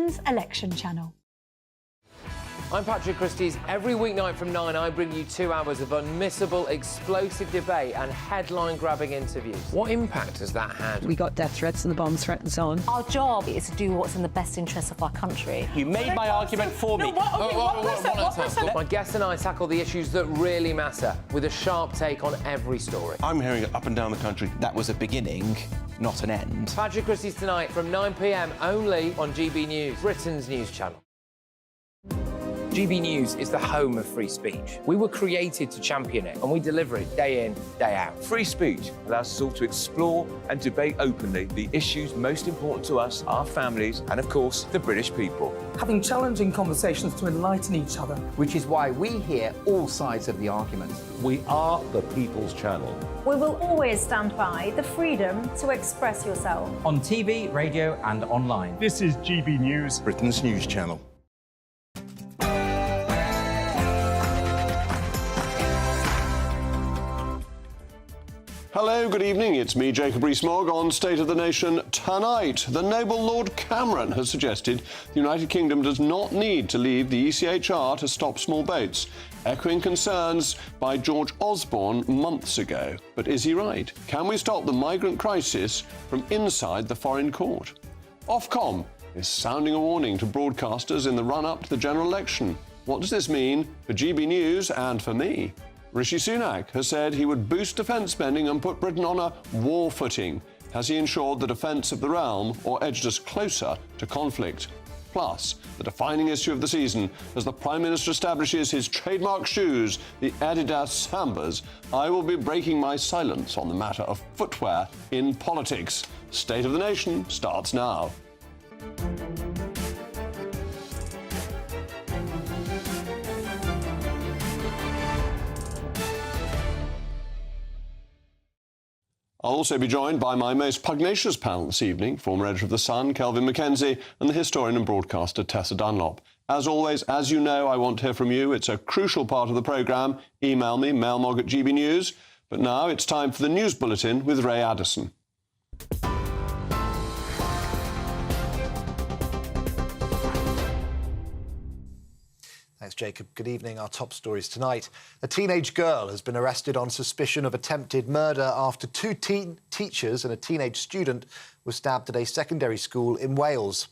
Britain's election channel. I'm Patrick Christie's. Every weeknight from 9, I bring you 2 hours of unmissable, explosive debate and headline-grabbing interviews. What impact has that had? We got death threats and the bomb threat and so on. Our job is to do what's in the best interest of our country. You made my argument for me. My guests and I tackle the issues that really matter, with a sharp take on every story. I'm hearing it up and down the country. That was a beginning, not an end. Patrick Christie's tonight from 9 p.m, only on GB News, Britain's news channel. GB News is the home of free speech. We were created to champion it, and we deliver it day in, day out. Free speech allows us all to explore and debate openly the issues most important to us, our families, and of course, the British people. Having challenging conversations to enlighten each other. Which is why we hear all sides of the argument. We are the People's Channel. We will always stand by the freedom to express yourself. On TV, radio and online. This is GB News, Britain's news channel. Hello, good evening. It's me, Jacob Rees-Mogg, on State of the Nation tonight. The noble Lord Cameron has suggested the United Kingdom does not need to leave the ECHR to stop small boats, echoing concerns by George Osborne months ago. But is he right? Can we stop the migrant crisis from inside the foreign court? Ofcom is sounding a warning to broadcasters in the run-up to the general election. What does this mean for GB News and for me? Rishi Sunak has said he would boost defence spending and put Britain on a war footing. Has he ensured the defence of the realm or edged us closer to conflict? Plus, the defining issue of the season, as the Prime Minister establishes his trademark shoes, the Adidas Sambas, I will be breaking my silence on the matter of footwear in politics. State of the Nation starts now. I'll also be joined by my most pugnacious panel this evening, former editor of The Sun, Kelvin Mackenzie, and the historian and broadcaster, Tessa Dunlop. As always, as you know, I want to hear from you. It's a crucial part of the programme. Email me, mailmog@GB News. But now it's time for the News Bulletin with Ray Addison. Thanks, Jacob. Good evening. Our top stories tonight. A teenage girl has been arrested on suspicion of attempted murder after 2 teachers and a teenage student were stabbed at a secondary school in Wales.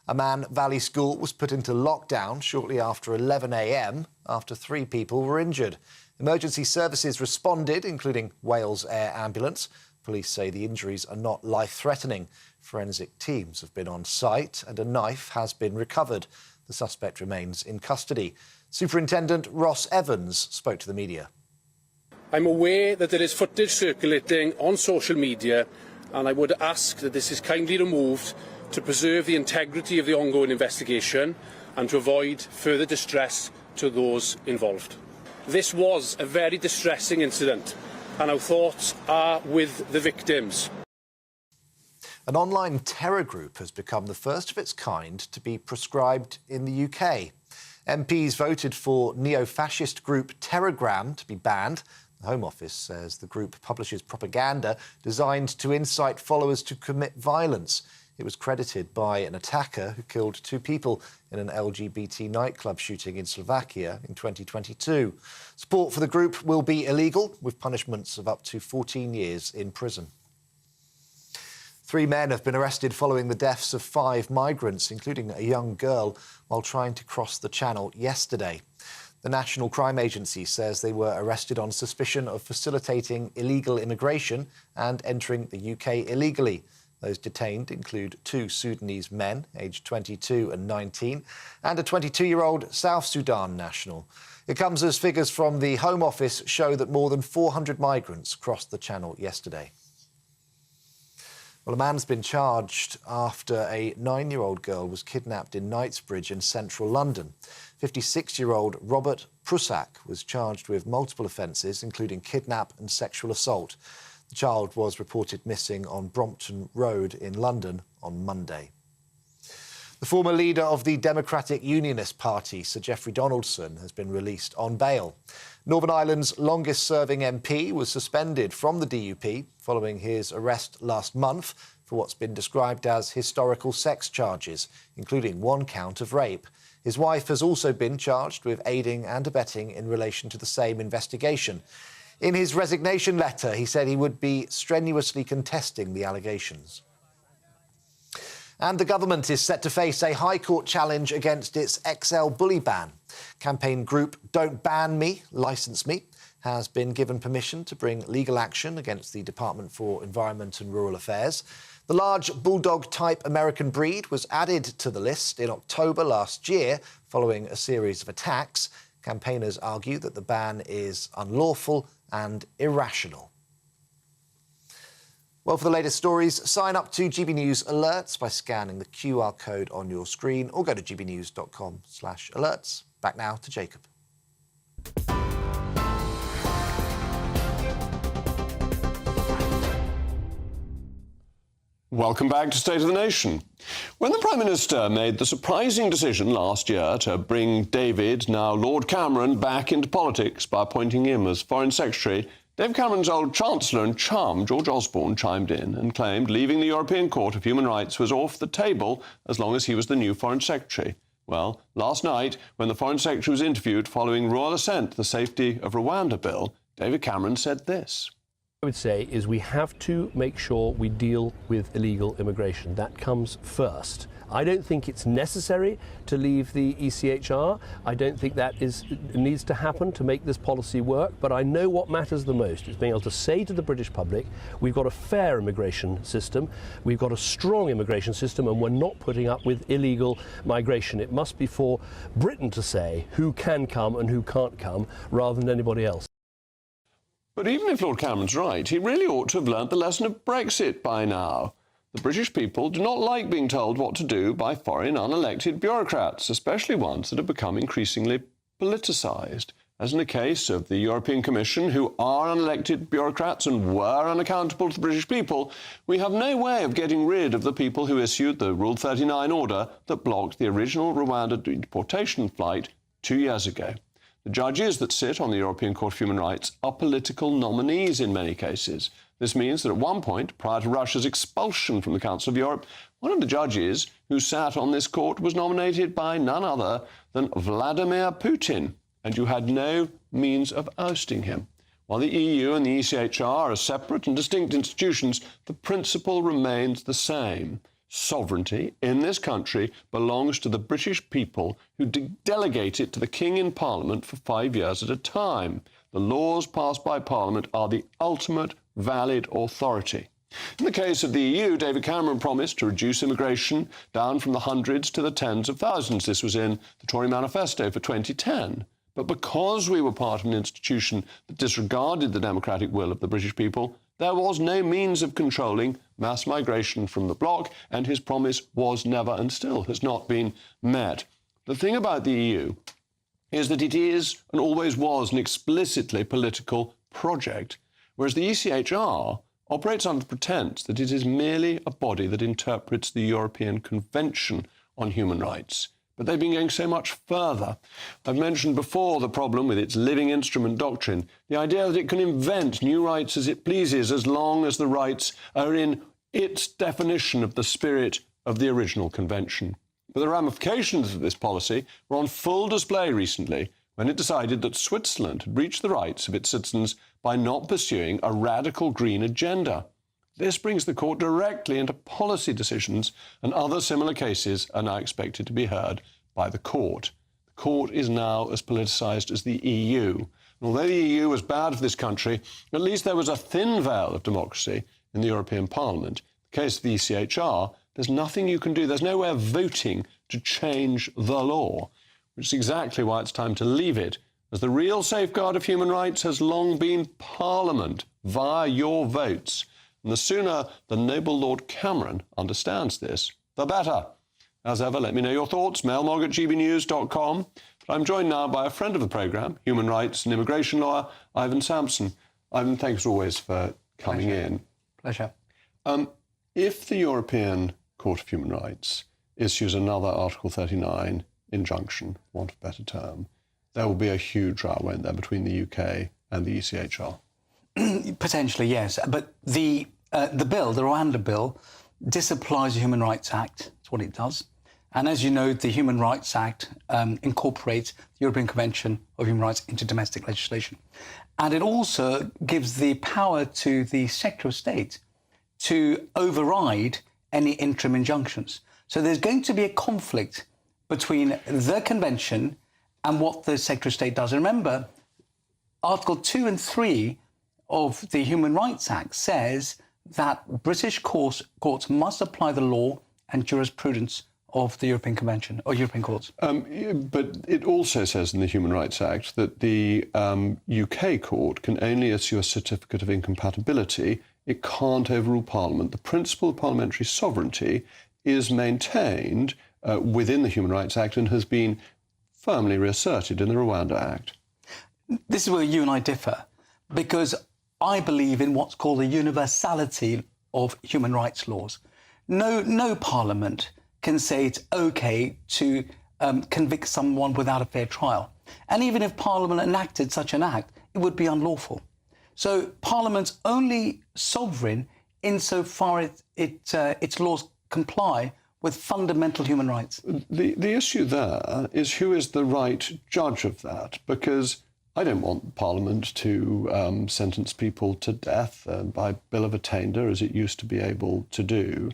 A Man Valley school was put into lockdown shortly after 11 a.m. after 3 people were injured. Emergency services responded, including Wales Air Ambulance. Police say the injuries are not life-threatening. Forensic teams have been on site and a knife has been recovered. The suspect remains in custody. Superintendent Ross Evans spoke to the media. I'm aware that there is footage circulating on social media, and I would ask that this is kindly removed to preserve the integrity of the ongoing investigation and to avoid further distress to those involved. This was a very distressing incident, and our thoughts are with the victims. An online terror group has become the first of its kind to be proscribed in the UK. MPs voted for neo-fascist group Telegram to be banned. The Home Office says the group publishes propaganda designed to incite followers to commit violence. It was credited by an attacker who killed 2 people in an LGBT nightclub shooting in Slovakia in 2022. Support for the group will be illegal, with punishments of up to 14 years in prison. 3 men have been arrested following the deaths of 5 migrants, including a young girl, while trying to cross the Channel yesterday. The National Crime Agency says they were arrested on suspicion of facilitating illegal immigration and entering the UK illegally. Those detained include 2 Sudanese men, aged 22 and 19, and a 22-year-old South Sudan national. It comes as figures from the Home Office show that more than 400 migrants crossed the Channel yesterday. Well, a man's been charged after a 9-year-old girl was kidnapped in Knightsbridge in central London. 56-year-old Robert Prusak was charged with multiple offences, including kidnap and sexual assault. The child was reported missing on Brompton Road in London on Monday. The former leader of the Democratic Unionist Party, Sir Geoffrey Donaldson, has been released on bail. Northern Ireland's longest-serving MP was suspended from the DUP following his arrest last month for what's been described as historical sex charges, including 1 count of rape. His wife has also been charged with aiding and abetting in relation to the same investigation. In his resignation letter, he said he would be strenuously contesting the allegations. And the government is set to face a High Court challenge against its XL bully ban. Campaign group Don't Ban Me, Licence Me has been given permission to bring legal action against the Department for Environment and Rural Affairs. The large bulldog-type American breed was added to the list in October last year following a series of attacks. Campaigners argue that the ban is unlawful and irrational. Well, for the latest stories, sign up to GB News Alerts by scanning the QR code on your screen or go to gbnews.com/alerts. Back now to Jacob. Welcome back to State of the Nation. When the Prime Minister made the surprising decision last year to bring David, now Lord Cameron, back into politics by appointing him as Foreign Secretary, David Cameron's old Chancellor and chum, George Osborne, chimed in and claimed leaving the European Court of Human Rights was off the table as long as he was the new Foreign Secretary. Well, last night, when the Foreign Secretary was interviewed following royal assent to the Safety of Rwanda Bill, David Cameron said this. I would say is we have to make sure we deal with illegal immigration. That comes first. I don't think it's necessary to leave the ECHR. I don't think that needs to happen to make this policy work, but I know what matters the most is being able to say to the British public, we've got a fair immigration system, we've got a strong immigration system, and we're not putting up with illegal migration. It must be for Britain to say who can come and who can't come, rather than anybody else. But even if Lord Cameron's right, he really ought to have learnt the lesson of Brexit by now. The British people do not like being told what to do by foreign unelected bureaucrats, especially ones that have become increasingly politicised. As in the case of the European Commission, who are unelected bureaucrats and were unaccountable to the British people, we have no way of getting rid of the people who issued the Rule 39 order that blocked the original Rwanda deportation flight 2 years ago. The judges that sit on the European Court of Human Rights are political nominees in many cases. This means that at one point, prior to Russia's expulsion from the Council of Europe, one of the judges who sat on this court was nominated by none other than Vladimir Putin, and you had no means of ousting him. While the EU and the ECHR are separate and distinct institutions, the principle remains the same. Sovereignty in this country belongs to the British people who delegate it to the King in Parliament for 5 years at a time. The laws passed by Parliament are the ultimate valid authority. In the case of the EU, David Cameron promised to reduce immigration down from the hundreds to the tens of thousands. This was in the Tory manifesto for 2010. But because we were part of an institution that disregarded the democratic will of the British people, there was no means of controlling mass migration from the bloc, and his promise was never and still has not been met. The thing about the EU is that it is and always was an explicitly political project, whereas the ECHR operates under the pretense that it is merely a body that interprets the European Convention on Human Rights. But they've been going so much further. I've mentioned before the problem with its living instrument doctrine, the idea that it can invent new rights as it pleases as long as the rights are in its definition of the spirit of the original convention. But the ramifications of this policy were on full display recently when it decided that Switzerland had breached the rights of its citizens by not pursuing a radical green agenda. This brings the court directly into policy decisions, and other similar cases are now expected to be heard by the court. The court is now as politicised as the EU. And although the EU was bad for this country, at least there was a thin veil of democracy in the European Parliament. In the case of the ECHR, there's nothing you can do. There's no way of voting to change the law, which is exactly why it's time to leave it, as the real safeguard of human rights has long been Parliament via your votes. And the sooner the noble Lord Cameron understands this, the better. As ever, let me know your thoughts, mailmog@gbnews.com. But I'm joined now by a friend of the programme, human rights and immigration lawyer, Ivan Sampson. Ivan, thanks as always for coming in. Pleasure. If the European Court of Human Rights issues another Article 39 injunction, for want of a better term, there will be a huge row, won't there, between the UK and the ECHR? Potentially, yes. But the bill, the Rwanda bill, disapplies the Human Rights Act. That's what it does. And as you know, the Human Rights Act incorporates the European Convention of Human Rights into domestic legislation. And it also gives the power to the Secretary of State to override any interim injunctions. So there's going to be a conflict between the Convention and what the Secretary of State does. And remember, Article 2 and 3 of the Human Rights Act says that British courts must apply the law and jurisprudence of the European Convention or European courts. But it also says in the Human Rights Act that the UK court can only issue a certificate of incompatibility. It can't overrule Parliament. The principle of parliamentary sovereignty is maintained within the Human Rights Act and has been firmly reasserted in the Rwanda Act. This is where you and I differ, because I believe in what's called the universality of human rights laws. No Parliament can say it's OK to convict someone without a fair trial. And even if Parliament enacted such an act, it would be unlawful. So Parliament's only sovereign insofar as its laws comply with fundamental human rights. The issue there is who is the right judge of that, because I don't want Parliament to sentence people to death by bill of attainder, as it used to be able to do.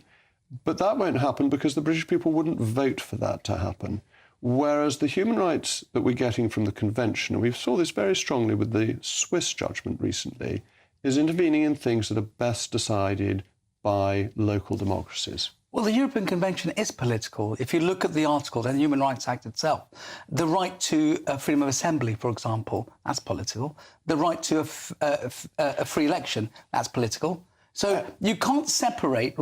But that won't happen because the British people wouldn't vote for that to happen. Whereas the human rights that we're getting from the Convention, and we saw this very strongly with the Swiss judgment recently, is intervening in things that are best decided by local democracies. Well, the European Convention is political. If you look at the articles and the Human Rights Act itself, the right to freedom of assembly, for example, that's political. The right to a free election, that's political. So you can't separate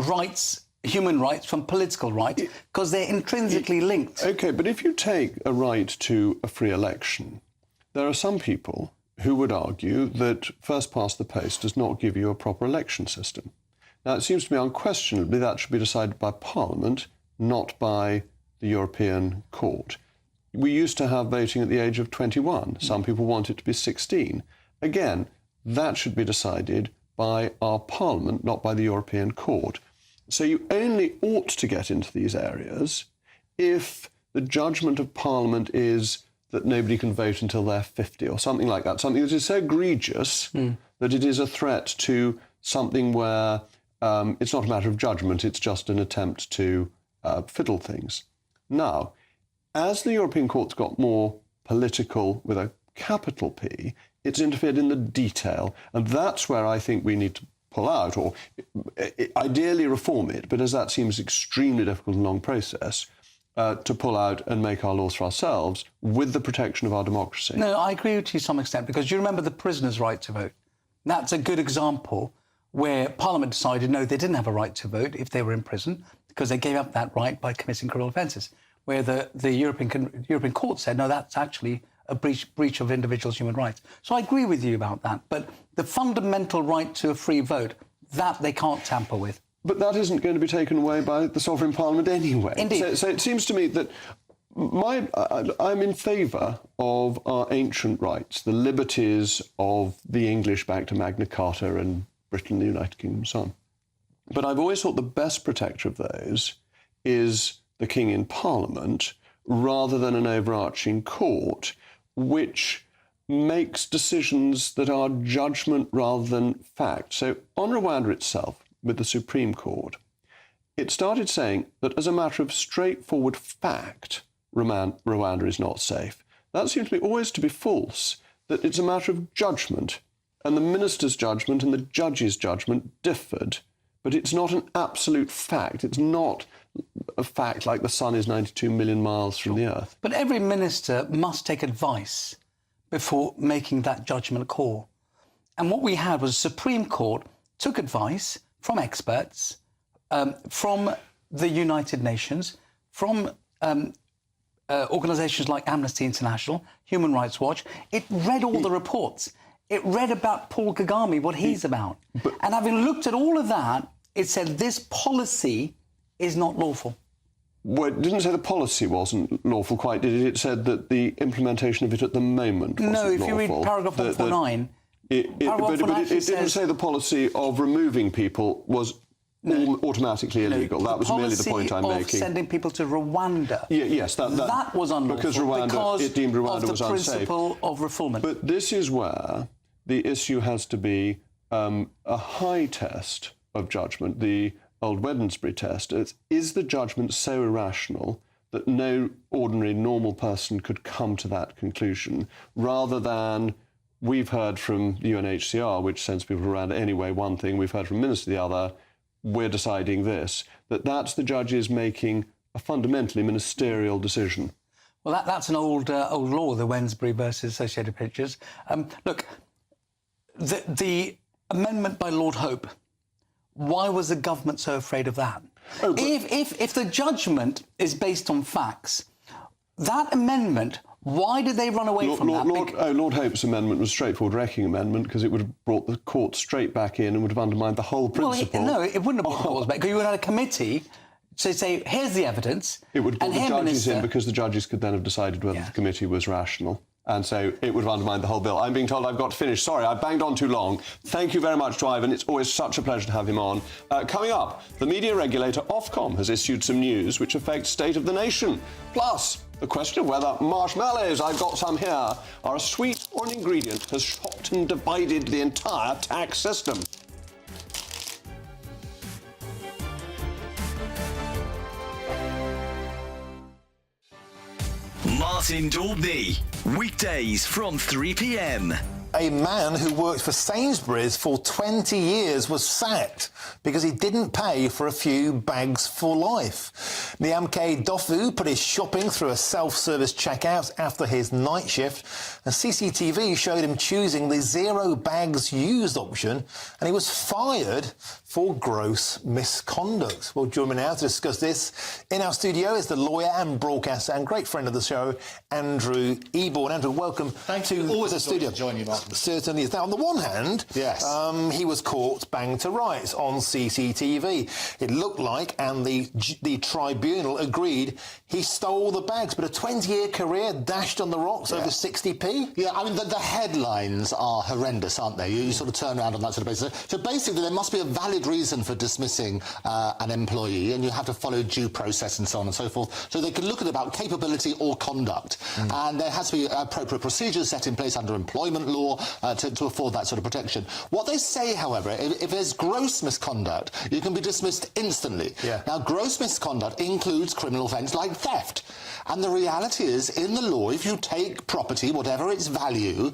human rights from political rights because they're intrinsically linked. OK, but if you take a right to a free election, there are some people who would argue that first past the post does not give you a proper election system. Now, it seems to me unquestionably that should be decided by Parliament, not by the European Court. We used to have voting at the age of 21. Some people want it to be 16. Again, that should be decided by our Parliament, not by the European Court. So you only ought to get into these areas if the judgment of Parliament is that nobody can vote until they're 50 or something like that, something that is so egregious that it is a threat to something where it's not a matter of judgment, it's just an attempt to fiddle things. Now, as the European Court's got more political with a capital P, it's interfered in the detail, and that's where I think we need to pull out, or ideally reform it, but as that seems extremely difficult and long process, to pull out and make our laws for ourselves with the protection of our democracy. No, I agree with you to some extent, because you remember the prisoners' right to vote. That's a good example where Parliament decided, no, they didn't have a right to vote if they were in prison, because they gave up that right by committing criminal offences, where the European Court said, no, that's actually a breach of individuals' human rights. So I agree with you about that. But the fundamental right to a free vote, that they can't tamper with. But that isn't going to be taken away by the Sovereign Parliament anyway. Indeed. So it seems to me that I'm in favour of our ancient rights, the liberties of the English back to Magna Carta and Britain, the United Kingdom, and so on. But I've always thought the best protector of those is the King in Parliament, rather than an overarching court, which makes decisions that are judgment rather than fact. So on Rwanda itself, with the Supreme Court, it started saying that as a matter of straightforward fact, Rwanda is not safe. That seems to me always to be false, that it's a matter of judgment, and the minister's judgment and the judge's judgment differed, but it's not an absolute fact. It's not a fact like the sun is 92 million miles from the earth. But every minister must take advice before making that judgment call. And what we had was the Supreme Court took advice from experts, from the United Nations, from organisations like Amnesty International, Human Rights Watch. It read all the reports. It read about Paul Kagame, what he's about. And having looked at all of that, it said this policy is not lawful. Well, it didn't say the policy wasn't lawful quite, did it? It said that the implementation of it at the moment wasn't lawful. No, if you read paragraph 149... But it didn't say the policy of removing people was automatically illegal. That was merely the point I'm making. Sending people to Rwanda. Yes, that was unlawful because it deemed Rwanda was unsafe. Principle of refoulement. But this is where the issue has to be a high test of judgment, the old Wednesbury test. Is the judgment so irrational that no ordinary, normal person could come to that conclusion, rather than we've heard from the UNHCR, which sends people around anyway, one thing, we've heard from the Minister the other, we're deciding this, that's the judges making a fundamentally ministerial decision. Well, that's an old law, the Wednesbury versus Associated Pictures. Look, the amendment by Lord Hope, why was the government so afraid of that? If the judgment is based on facts, that amendment, why did they run away from that? Lord Hope's amendment was a straightforward wrecking amendment because it would have brought the court straight back in and would have undermined the whole principle. Well, it wouldn't have brought the courts back, because you would have had a committee to say, here's the evidence. It would have brought the judges in, because the judges could then have decided whether the committee was rational. And so it would have undermined the whole bill. I'm being told I've got to finish. Sorry, I banged on too long. Thank you very much to Ivan. It's always such a pleasure to have him on. Coming up, the media regulator Ofcom has issued some news which affects State of the Nation. Plus, the question of whether marshmallows, I've got some here, are a sweet or an ingredient has shocked and divided the entire tax system. Martin Daubney, weekdays from 3 p.m. A man who worked for Sainsbury's for 20 years was sacked because he didn't pay for a few bags for life. Niamke Dofu put his shopping through a self-service checkout after his night shift, and CCTV showed him choosing the zero bags used option, and he was fired for gross misconduct. Well, joining me now to discuss this in our studio is the lawyer and broadcaster and great friend of the show, Andrew Eborn. Andrew, welcome to the studio. Join you, Martin. Certainly is. Now, on the one hand, yes, he was caught banged to rights on CCTV. It looked like, and the tribunal agreed, he stole the bags, but a 20-year career dashed on the rocks over 60p? Yeah, I mean, the headlines are horrendous, aren't they? You sort of turn around on that sort of basis. So basically, there must be a valid reason for dismissing an employee, and you have to follow due process and so on and so forth. So they can look at about capability or conduct. And there has to be appropriate procedures set in place under employment law to afford that sort of protection. What they say, however, if there's gross misconduct, you can be dismissed instantly. Now, gross misconduct includes criminal offence like theft. And the reality is, in the law, if you take property, whatever its value,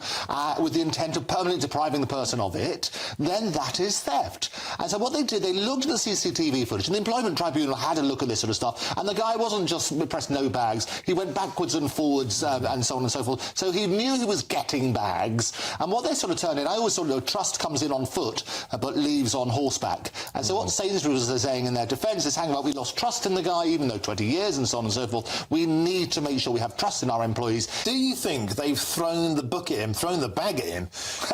with the intent of permanently depriving the person of it, then that is theft. And so what they did, they looked at the CCTV footage, and the Employment Tribunal had a look at this sort of stuff, and the guy wasn't just pressed no bags, he went backwards and forwards and so on and so forth. So he knew he was getting bags, and what they sort of turn in, I always sort of trust comes in on foot, but leaves on horseback. And so what Sainsbury's are saying in their defence is, hang on, we lost trust in the guy, even though 20 years and so on and so forth. We need to make sure we have trust in our employees. Do you think they've thrown the book at him, thrown the bag at him,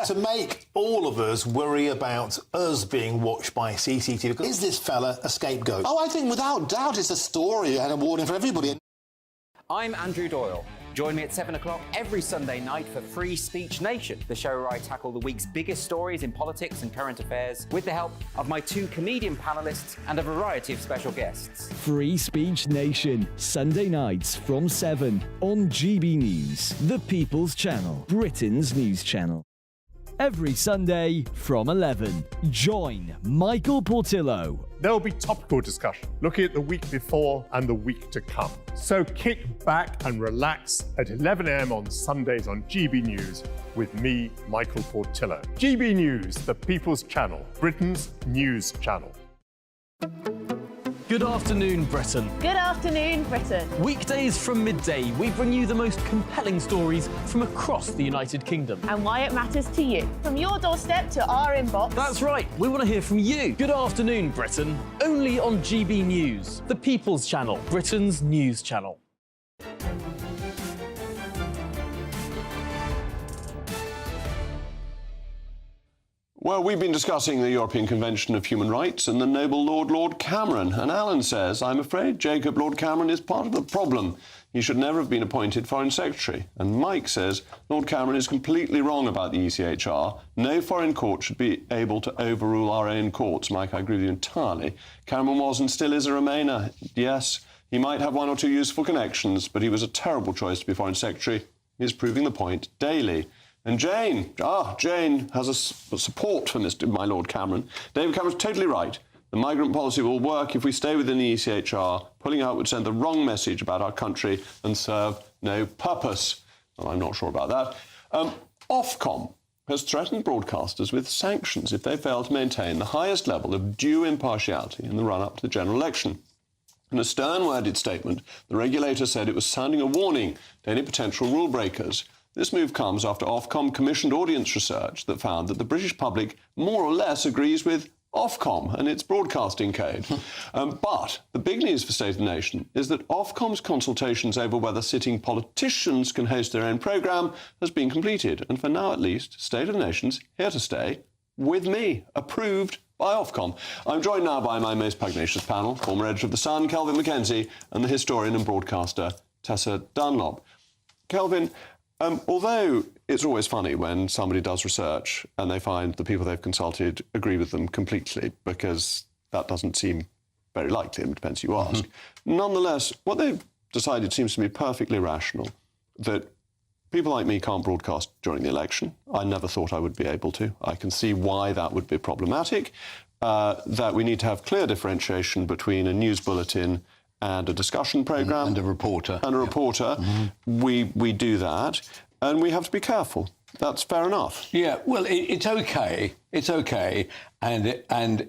to make all of us worry about us being watched by CCTV? Is this fella a scapegoat? Oh, I think without doubt it's a story and a warning for everybody. I'm Andrew Doyle. Join me at 7 o'clock every Sunday night for Free Speech Nation, the show where I tackle the week's biggest stories in politics and current affairs with the help of my two comedian panellists and a variety of special guests. Free Speech Nation, Sunday nights from 7 on GB News, the People's Channel, Britain's news channel. Every Sunday from 11, join Michael Portillo. There will be topical discussion, looking at the week before and the week to come. So kick back and relax at 11 a.m. on Sundays on GB News with me, Michael Portillo. GB News, the People's Channel, Britain's news channel. Good afternoon, Britain. Good afternoon, Britain. Weekdays from midday, we bring you the most compelling stories from across the United Kingdom. And why it matters to you. From your doorstep to our inbox. That's right, we want to hear from you. Good afternoon, Britain. Only on GB News, the People's Channel, Britain's news channel. Well, we've been discussing the European Convention of Human Rights and the noble Lord Cameron. And Alan says, I'm afraid Jacob Lord Cameron is part of the problem. He should never have been appointed Foreign Secretary. And Mike says Lord Cameron is completely wrong about the ECHR. No foreign court should be able to overrule our own courts. Mike, I agree with you entirely. Cameron was and still is a Remainer. Yes, he might have one or two useful connections, but he was a terrible choice to be Foreign Secretary. He's proving the point daily. And Jane has a support for my Lord Cameron. David Cameron's totally right. The migrant policy will work if we stay within the ECHR. Pulling out would send the wrong message about our country and serve no purpose. Well, I'm not sure about that. Ofcom has threatened broadcasters with sanctions if they fail to maintain the highest level of due impartiality in the run-up to the general election. In a stern-worded statement, the regulator said it was sounding a warning to any potential rule breakers. This move comes after Ofcom commissioned audience research that found that the British public more or less agrees with Ofcom and its broadcasting code. But the big news for State of the Nation is that Ofcom's consultations over whether sitting politicians can host their own programme has been completed. And for now, at least, State of the Nation's here to stay with me, approved by Ofcom. I'm joined now by my most pugnacious panel, former editor of The Sun, Kelvin Mackenzie, and the historian and broadcaster, Tessa Dunlop. Kelvin, although it's always funny when somebody does research and they find the people they've consulted agree with them completely, because that doesn't seem very likely, and it depends who you ask. Nonetheless, what they've decided seems to me perfectly rational, that people like me can't broadcast during the election. I never thought I would be able to. I can see why that would be problematic, that we need to have clear differentiation between a news bulletin and a discussion programme. And a reporter. And a reporter. We do that, and we have to be careful. That's fair enough. Yeah, well, it's OK. It's OK, and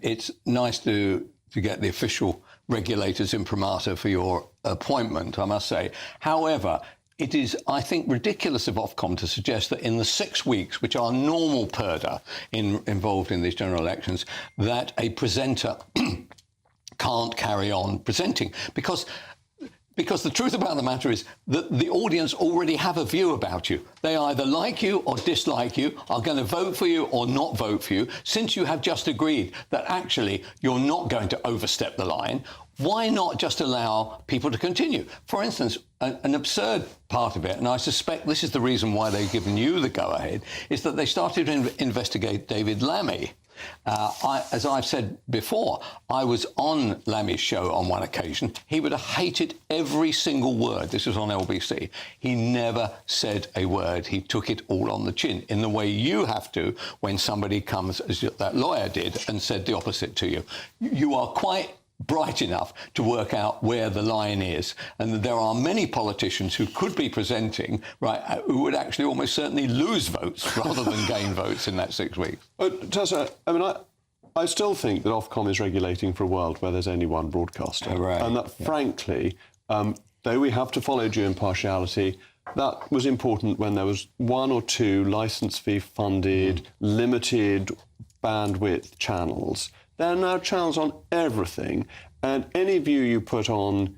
it's nice to get the official regulators imprimatur for your appointment, I must say. However, it is, I think, ridiculous of Ofcom to suggest that in the 6 weeks, which are normal purdah involved in these general elections, that a presenter can't carry on presenting. Because the truth about the matter is that the audience already have a view about you. They either like you or dislike you, are going to vote for you or not vote for you. Since you have just agreed that actually you're not going to overstep the line, why not just allow people to continue? For instance, an absurd part of it, and I suspect this is the reason why they've given you the go-ahead, is that they started to investigate David Lammy. As I've said before, I was on Lammy's show on one occasion. He would have hated every single word. This was on LBC. He never said a word. He took it all on the chin, in the way you have to when somebody comes, as that lawyer did, and said the opposite to you. You are quite bright enough to work out where the line is. And there are many politicians who could be presenting, right, who would actually almost certainly lose votes rather than gain votes in that 6 weeks. But, Tessa, I mean, I still think that Ofcom is regulating for a world where there's only one broadcaster. And that, frankly, though we have to follow due impartiality, that was important when there was one or two licence fee-funded, limited bandwidth channels. There are now channels on everything, and any view you put on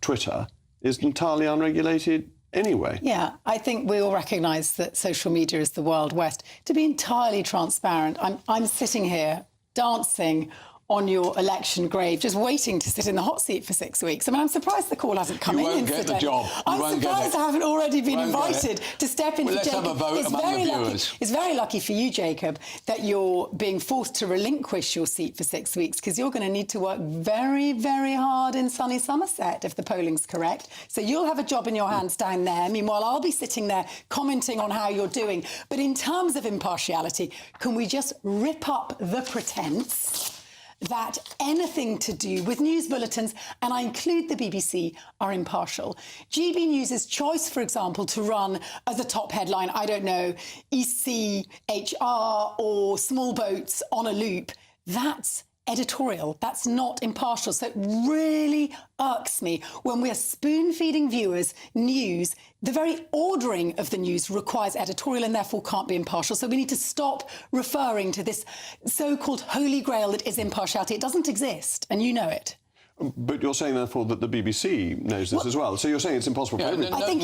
Twitter is entirely unregulated anyway. Yeah, I think we all recognise that social media is the Wild West. To be entirely transparent, I'm sitting here dancing on your election grave, just waiting to sit in the hot seat for 6 weeks. I mean, I'm surprised the call hasn't come in. You won't get the job. I'm surprised I haven't already been invited to step in for let's Jacob. have a vote among the viewers. It's very lucky for you, Jacob, that you're being forced to relinquish your seat for 6 weeks, because you're going to need to work very, very hard in sunny Somerset if the polling's correct. So you'll have a job in your hands down there. Meanwhile, I'll be sitting there commenting on how you're doing. But in terms of impartiality, can we just rip up the pretence that anything to do with news bulletins, and I include the BBC, are impartial? GB News' choice, for example, to run as a top headline, I don't know, ECHR or small boats on a loop, that's editorial. That's not impartial. So it really irks me when we are spoon-feeding viewers news. The very ordering of the news requires editorial and therefore can't be impartial. So we need to stop referring to this so-called holy grail that is impartiality. It doesn't exist, and you know it. But you're saying, therefore, that the BBC knows this as well. So you're saying it's impossible for everybody.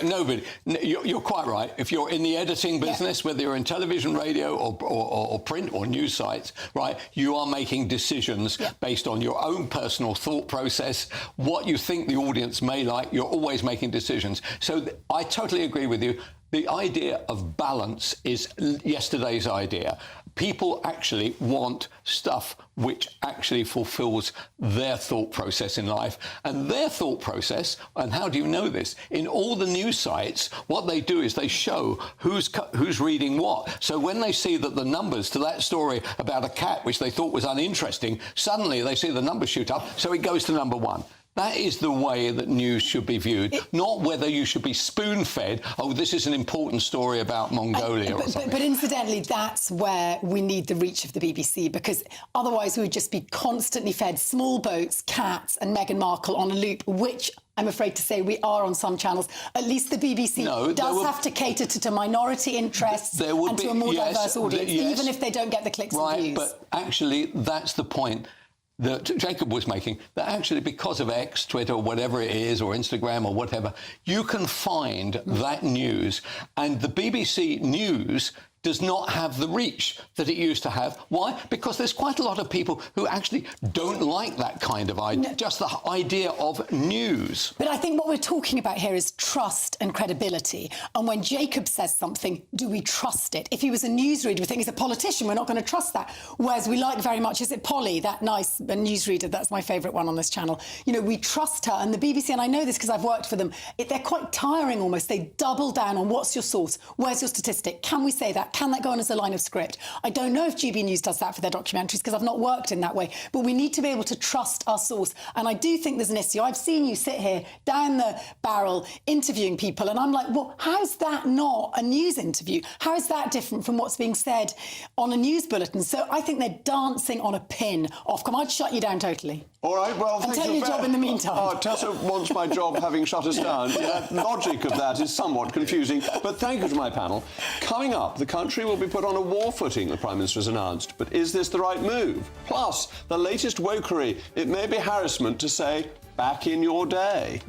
Nobody. You're quite right. If you're in the editing business, whether you're in television, radio, or print or news sites, right, you are making decisions based on your own personal thought process, what you think the audience may like. You're always making decisions. So I totally agree with you. The idea of balance is yesterday's idea. People actually want stuff which actually fulfills their thought process in life. And their thought process, and how do you know this? In all the news sites, what they do is they show who's reading what. So when they see that the numbers to that story about a cat, which they thought was uninteresting, suddenly they see the numbers shoot up, so it goes to number one. That is the way that news should be viewed, not whether you should be spoon-fed, oh, this is an important story about Mongolia or something. But incidentally, that's where we need the reach of the BBC, because otherwise we would just be constantly fed small boats, cats and Meghan Markle on a loop, which I'm afraid to say we are on some channels. At least the BBC does have to cater to minority interests and to a more diverse audience, even if they don't get the clicks and views. But actually, that's the point that Jacob was making, that actually because of X, Twitter, or whatever it is, or Instagram or whatever, you can find that news. And the BBC News does not have the reach that it used to have. Why? Because there's quite a lot of people who actually don't like that kind of idea, just the idea of news. But I think what we're talking about here is trust and credibility. And when Jacob says something, do we trust it? If he was a newsreader, we think he's a politician, we're not going to trust that. Whereas we like very much, is it Polly, that nice newsreader, that's my favourite one on this channel. You know, we trust her. And the BBC, and I know this because I've worked for them, they're quite tiring almost. They double down on what's your source, where's your statistic, can we say that? Can that go on as a line of script? I don't know if GB News does that for their documentaries because I've not worked in that way, but we need to be able to trust our source. And I do think there's an issue. I've seen you sit here down the barrel interviewing people and I'm like, well, how's that not a news interview? How is that different from what's being said on a news bulletin? So I think they're dancing on a pin. Ofcom, I'd shut you down totally. All right, well, and take your job in the meantime. Tessa wants my job having shut us down. The logic of that is somewhat confusing, but thank you to my panel. Coming up, the country will be put on a war footing, the Prime Minister has announced. But is this the right move? Plus, the latest wokery. It may be harassment to say, back in your day.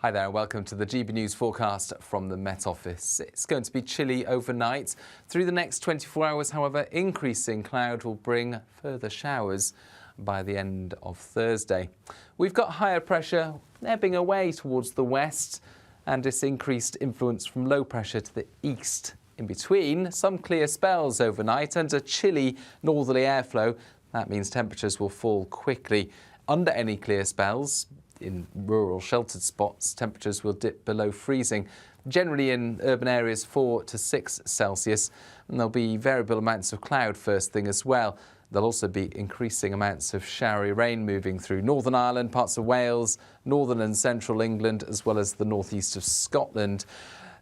Hi there, welcome to the GB News forecast from the Met Office. It's going to be chilly overnight. Through the next 24 hours, however, increasing cloud will bring further showers by the end of Thursday. We've got higher pressure ebbing away towards the west and this increased influence from low pressure to the east. In between, some clear spells overnight and a chilly northerly airflow. That means temperatures will fall quickly. Under any clear spells, in rural sheltered spots, temperatures will dip below freezing. Generally in urban areas 4 to 6 Celsius, and there'll be variable amounts of cloud first thing as well. There'll also be increasing amounts of showery rain moving through Northern Ireland, parts of Wales, northern and central England, as well as the northeast of Scotland.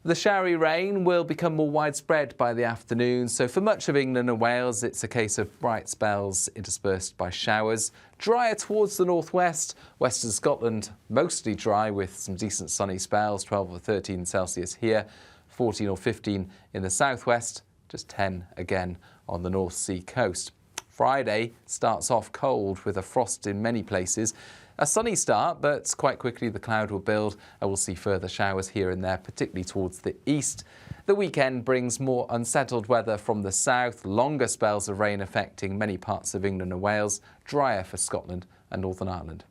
The showery rain will become more widespread by the afternoon, so for much of England and Wales it's a case of bright spells interspersed by showers. Drier towards the northwest, western Scotland mostly dry with some decent sunny spells, 12 or 13 Celsius here, 14 or 15 in the southwest, just 10 again on the North Sea coast. Friday starts off cold with a frost in many places. A sunny start, but quite quickly the cloud will build and we'll see further showers here and there, particularly towards the east. The weekend brings more unsettled weather from the south, longer spells of rain affecting many parts of England and Wales, drier for Scotland and Northern Ireland.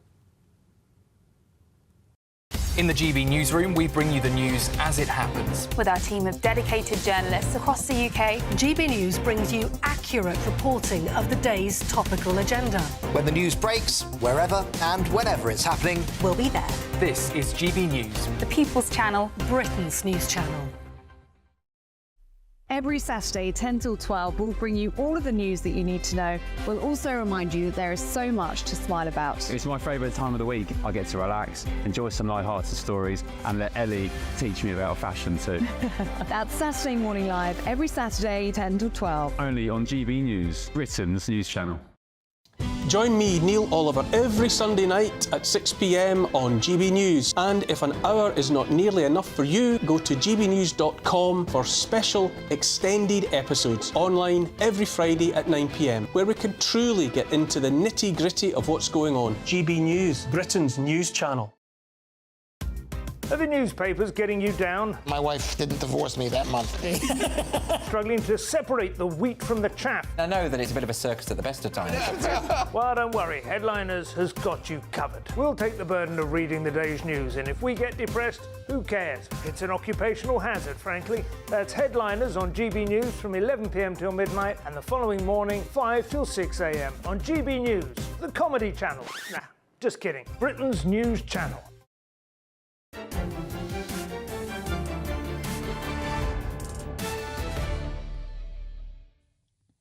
In the GB newsroom, we bring you the news as it happens. With our team of dedicated journalists across the UK, GB News brings you accurate reporting of the day's topical agenda. When the news breaks, wherever and whenever it's happening, we'll be there. This is GB News, the People's Channel, Britain's news channel. Every Saturday, 10 till 12, we'll bring you all of the news that you need to know. We'll also remind you that there is so much to smile about. It's my favourite time of the week. I get to relax, enjoy some light-hearted stories and let Ellie teach me about fashion too. That's Saturday Morning Live, every Saturday, 10 till 12. Only on GB News, Britain's news channel. Join me, Neil Oliver, every Sunday night at 6 p.m. on GB News. And if an hour is not nearly enough for you, go to gbnews.com for special extended episodes online every Friday at 9 p.m, where we can truly get into the nitty-gritty of what's going on. GB News, Britain's news channel. Are the newspapers getting you down? My wife didn't divorce me that month. Struggling to separate the wheat from the chaff? I know that it's a bit of a circus at the best of times. Well, don't worry. Headliners has got you covered. We'll take the burden of reading the day's news, and if we get depressed, who cares? It's an occupational hazard, frankly. That's Headliners on GB News from 11 p.m. till midnight, and the following morning, 5 till 6 a.m. on GB News, the comedy channel. Nah, just kidding. Britain's news channel.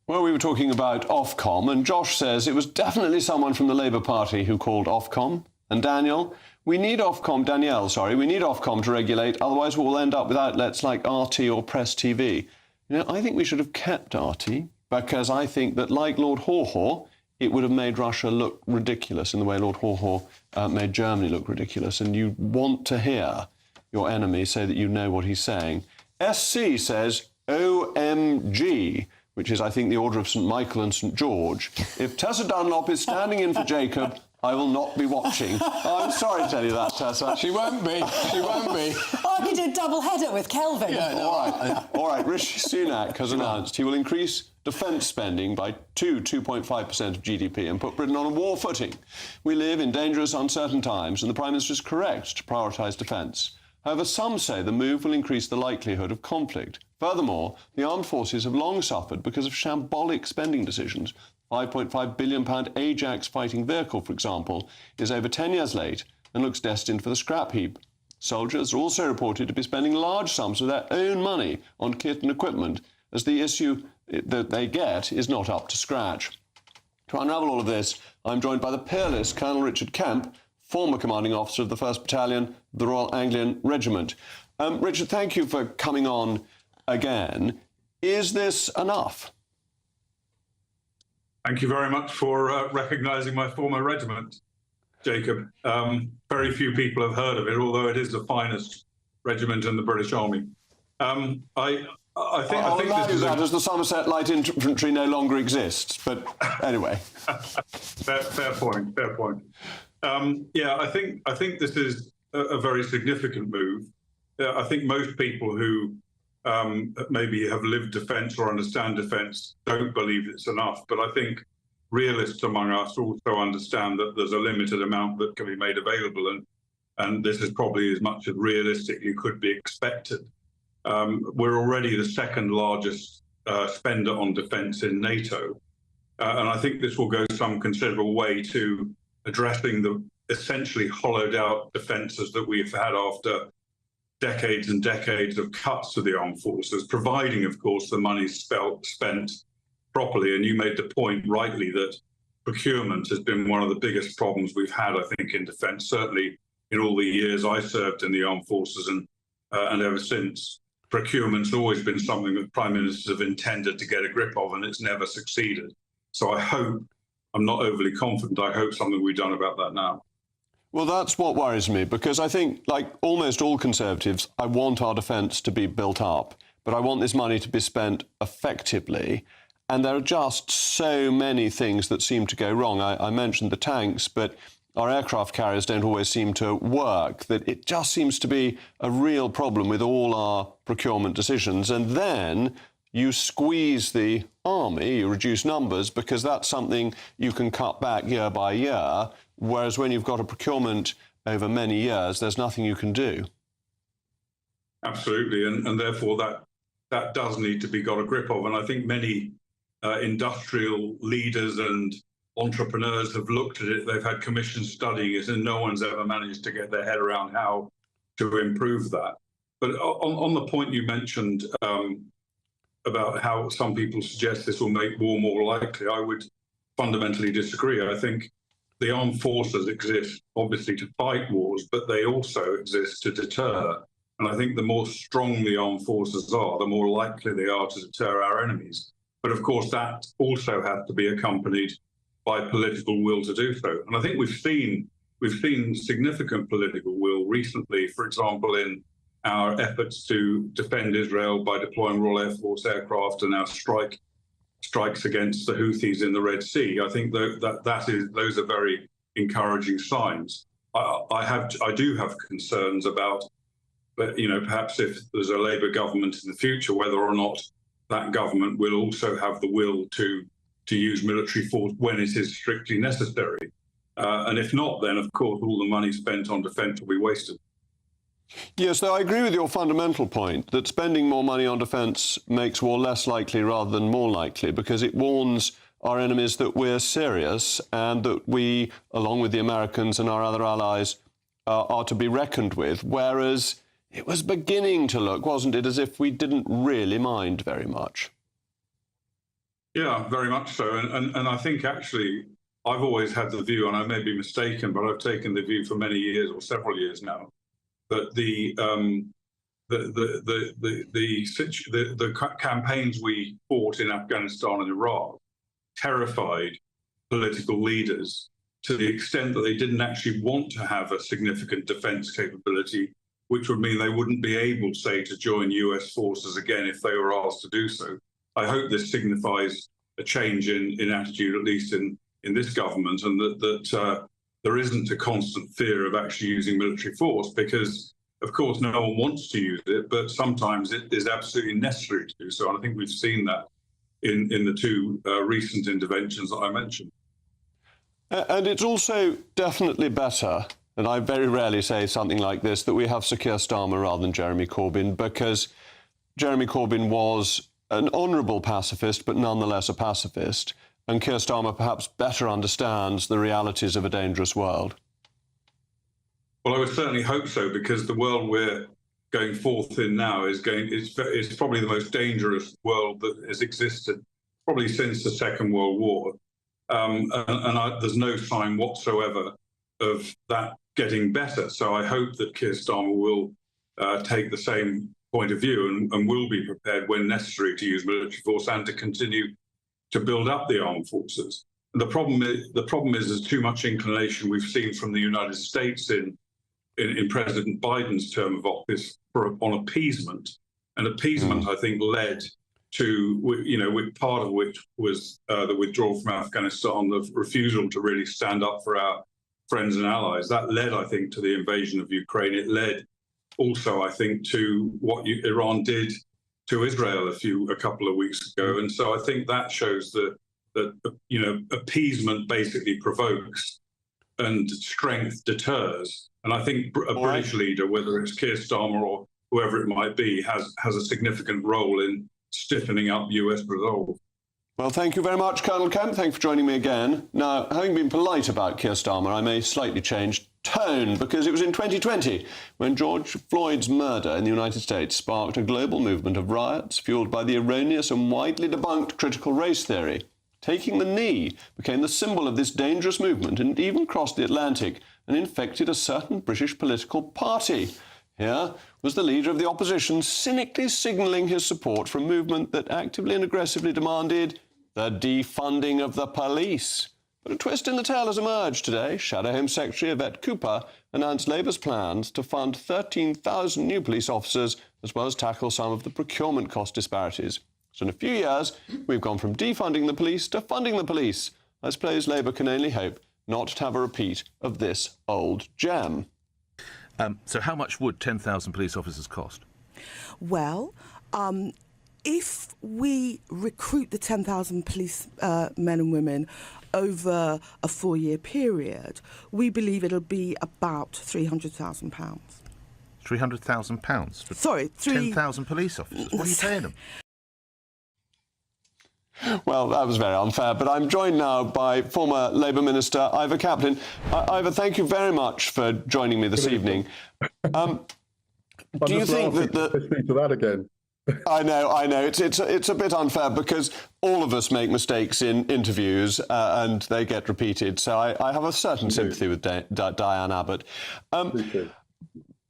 Well, we were talking about Ofcom, and Josh says it was definitely someone from the Labour Party who called Ofcom. And Danielle, we need Ofcom to regulate, otherwise we'll end up with outlets like RT or Press TV. You know, I think we should have kept RT, because I think that, like Lord Haw-Haw, it would have made Russia look ridiculous in the way Lord Haw-Haw made Germany look ridiculous. And you want to hear your enemy say that you know what he's saying. SC says, OMG, which is, I think, the order of St Michael and St George. If Tessa Dunlop is standing in for Jacob, I will not be watching. I'm sorry to tell you that, Tessa. She won't be. She won't be. Oh, I could do a double header with Kelvin. Yeah, no, All right. Rishi Sunak has announced he will increase defence spending by 2.5% of GDP and put Britain on a war footing. We live in dangerous, uncertain times, and the Prime Minister is correct to prioritise defence. However, some say the move will increase the likelihood of conflict. Furthermore, the armed forces have long suffered because of shambolic spending decisions. £5.5 billion Ajax fighting vehicle, for example, is over 10 years late and looks destined for the scrap heap. Soldiers are also reported to be spending large sums of their own money on kit and equipment, as the issue that they get is not up to scratch. To unravel all of this, I'm joined by the peerless Colonel Richard Kemp, former commanding officer of the 1st Battalion, the Royal Anglian Regiment. Richard, thank you for coming on again. Is this enough? Thank you very much for recognising my former regiment, Jacob. Very few people have heard of it, although it is the finest regiment in the British Army. I think this is that as the Somerset Light Infantry no longer exists, but anyway. fair point. I think this is a very significant move. I think most people who maybe have lived defence or understand defence don't believe it's enough. But I think realists among us also understand that there's a limited amount that can be made available, and this is probably as much as realistically could be expected. We're already the second largest spender on defence in NATO, and I think this will go some considerable way to addressing the essentially hollowed out defences that we've had after decades and decades of cuts to the armed forces, providing, of course, the money spent properly. And you made the point rightly that procurement has been one of the biggest problems we've had, I think, in defence, certainly in all the years I served in the armed forces and ever since. Procurement's always been something that prime ministers have intended to get a grip of, and it's never succeeded. So I hope, I'm not overly confident, I hope something will be done about that now. Well, that's what worries me, because I think, like almost all Conservatives, I want our defence to be built up, but I want this money to be spent effectively. And there are just so many things that seem to go wrong. I mentioned the tanks, but our aircraft carriers don't always seem to work, that it just seems to be a real problem with all our procurement decisions. And then you squeeze the army, you reduce numbers, because that's something you can cut back year by year, whereas when you've got a procurement over many years, there's nothing you can do. Absolutely, and therefore that does need to be got a grip of. And I think many industrial leaders and entrepreneurs have looked at it, they've had commissions studying it, and no one's ever managed to get their head around how to improve that. But on the point you mentioned about how some people suggest this will make war more likely, I would fundamentally disagree. I think the armed forces exist, obviously, to fight wars, but they also exist to deter. And I think the more strong the armed forces are, the more likely they are to deter our enemies. But of course, that also has to be accompanied by political will to do so. And I think we've seen significant political will recently, for example, in our efforts to defend Israel by deploying Royal Air Force aircraft and our strikes against the Houthis in the Red Sea. I think those are very encouraging signs. I do have concerns about, but perhaps if there's a Labour government in the future, whether or not that government will also have the will to use military force when it is strictly necessary. And if not, then of course all the money spent on defence will be wasted. Yes, though I agree with your fundamental point that spending more money on defence makes war less likely rather than more likely, because it warns our enemies that we're serious and that we, along with the Americans and our other allies, are to be reckoned with, whereas it was beginning to look, wasn't it, as if we didn't really mind very much. Yeah, very much so. And I think actually I've always had the view, and I may be mistaken, but I've taken the view for many years or several years now, that the campaigns we fought in Afghanistan and Iraq terrified political leaders to the extent that they didn't actually want to have a significant defence capability, which would mean they wouldn't be able, say, to join US forces again if they were asked to do so. I hope this signifies a change in attitude, at least in this government, and that there isn't a constant fear of actually using military force, because, of course, no one wants to use it, but sometimes it is absolutely necessary to do so. And I think we've seen that in the two recent interventions that I mentioned. And it's also definitely better, and I very rarely say something like this, that we have Sir Keir Starmer rather than Jeremy Corbyn, because Jeremy Corbyn was an honourable pacifist, but nonetheless a pacifist, and Keir Starmer perhaps better understands the realities of a dangerous world. Well, I would certainly hope so, because the world we're going forth in now is probably the most dangerous world that has existed probably since the Second World War. There's no sign whatsoever of that getting better. So I hope that Keir Starmer will take the same point of view and will be prepared when necessary to use military force and to continue to build up the armed forces. And the problem is there's too much inclination we've seen from the United States in President Biden's term of office on appeasement. And appeasement, I think, led to, part of which was the withdrawal from Afghanistan, the refusal to really stand up for our friends and allies. That led, I think, to the invasion of Ukraine. It led also, I think, to what Iran did to Israel a couple of weeks ago. And so I think that shows that appeasement basically provokes and strength deters. And I think a British leader, whether it's Keir Starmer or whoever it might be, has a significant role in stiffening up US resolve. Well, thank you very much, Colonel Kemp. Thank you for joining me again. Now, having been polite about Keir Starmer, I may slightly change tone, because it was in 2020 when George Floyd's murder in the United States sparked a global movement of riots fueled by the erroneous and widely debunked critical race theory. Taking the knee became the symbol of this dangerous movement, and it even crossed the Atlantic and infected a certain British political party. Here was the leader of the opposition cynically signalling his support for a movement that actively and aggressively demanded the defunding of the police. But a twist in the tale has emerged today. Shadow Home Secretary Yvette Cooper announced Labour's plans to fund 13,000 new police officers, as well as tackle some of the procurement cost disparities. So in a few years, we've gone from defunding the police to funding the police. I suppose Labour can only hope not to have a repeat of this old gem. So how much would 10,000 police officers cost? Well, if we recruit the 10,000 police men and women over a 4-year period, we believe it'll be about £300,000. £300,000? Sorry, 10,000 police officers? What are you paying them? Well, that was very unfair, but I'm joined now by former Labour Minister Ivor Kaplan. Ivor, thank you very much for joining me this evening. Do you think that listening to that again? I know. It's a bit unfair because all of us make mistakes in interviews and they get repeated. So I have a certain sympathy with Diane Abbott.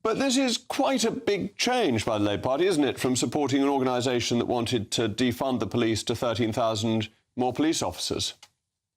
But this is quite a big change by the Labour Party, isn't it, from supporting an organisation that wanted to defund the police to 13,000 more police officers?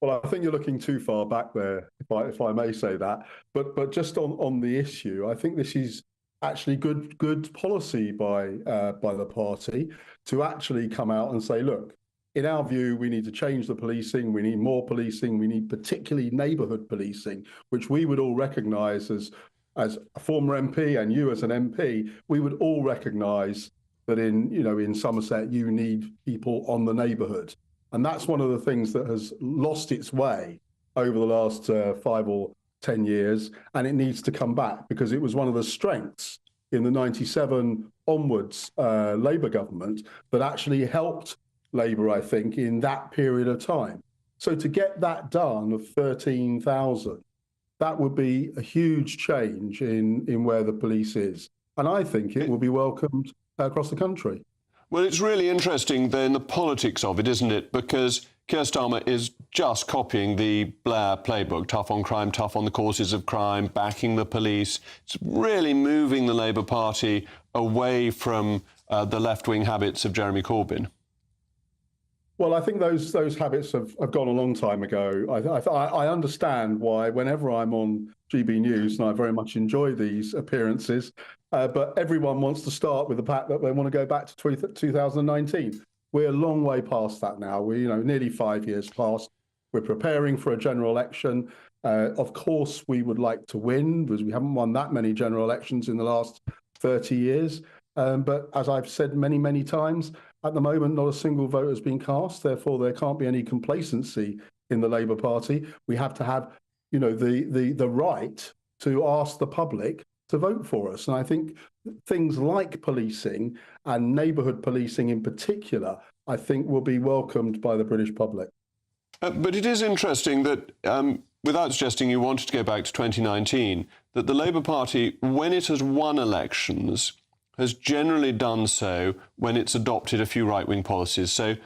Well, I think you're looking too far back there, if I may say that. But just on the issue, I think this is actually good policy by the party to actually come out and say, look, in our view, we need to change the policing. We need more policing. We need particularly neighbourhood policing, which we would all recognise as a former MP and you as an MP, we would all recognise that in Somerset you need people on the neighbourhood. And that's one of the things that has lost its way over the last 5 or 10 years, and it needs to come back because it was one of the strengths in the 97 onwards Labour government that actually helped Labour, I think, in that period of time. So to get that done of 13,000, that would be a huge change in where the police is. And I think it will be welcomed across the country. Well, it's really interesting then the politics of it, isn't it? Because Keir Starmer is just copying the Blair playbook, tough on crime, tough on the causes of crime, backing the police. It's really moving the Labour Party away from the left-wing habits of Jeremy Corbyn. Well, I think those habits have gone a long time ago. I understand why whenever I'm on GB News, and I very much enjoy these appearances, but everyone wants to start with the fact that they want to go back to 2019. We're a long way past that now. We're nearly 5 years past. We're preparing for a general election. Of course, we would like to win because we haven't won that many general elections in the last 30 years. But as I've said many, many times, at the moment, not a single vote has been cast. Therefore, there can't be any complacency in the Labour Party. We have to have, the right to ask the public to vote for us. And I think things like policing and neighbourhood policing in particular, I think will be welcomed by the British public. But it is interesting that, without suggesting you wanted to go back to 2019, that the Labour Party, when it has won elections, has generally done so when it's adopted a few right-wing policies. So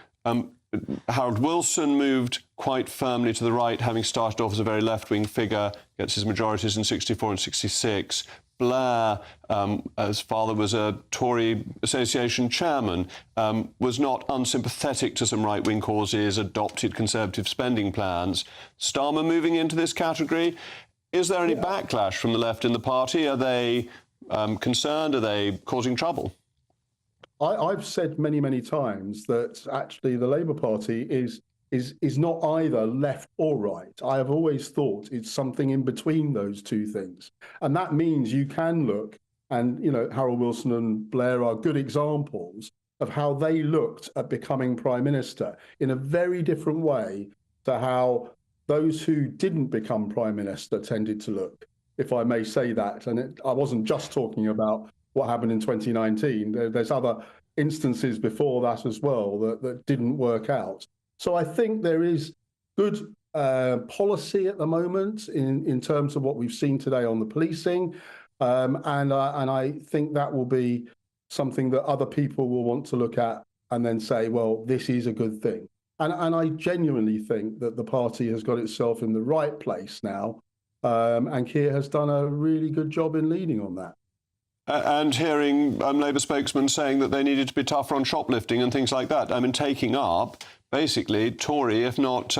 Harold Wilson moved quite firmly to the right, having started off as a very left-wing figure, gets his majorities in 64 and 66. Blair, as father was a Tory association chairman, was not unsympathetic to some right-wing causes, adopted conservative spending plans. Starmer moving into this category. Is there any backlash from the left in the party? Are they concerned? Are they causing trouble? I've said many, many times that actually the Labour Party is not either left or right. I have always thought it's something in between those two things. And that means you can look, and Harold Wilson and Blair are good examples of how they looked at becoming Prime Minister in a very different way to how those who didn't become Prime Minister tended to look, if I may say that. And I wasn't just talking about what happened in 2019. There's other instances before that as well that didn't work out. So I think there is good policy at the moment in terms of what we've seen today on the policing. And I think that will be something that other people will want to look at and then say, well, this is a good thing. And I genuinely think that the party has got itself in the right place now. And Keir has done a really good job in leading on that. And hearing Labour spokesmen saying that they needed to be tougher on shoplifting and things like that. I mean, taking up basically Tory, if not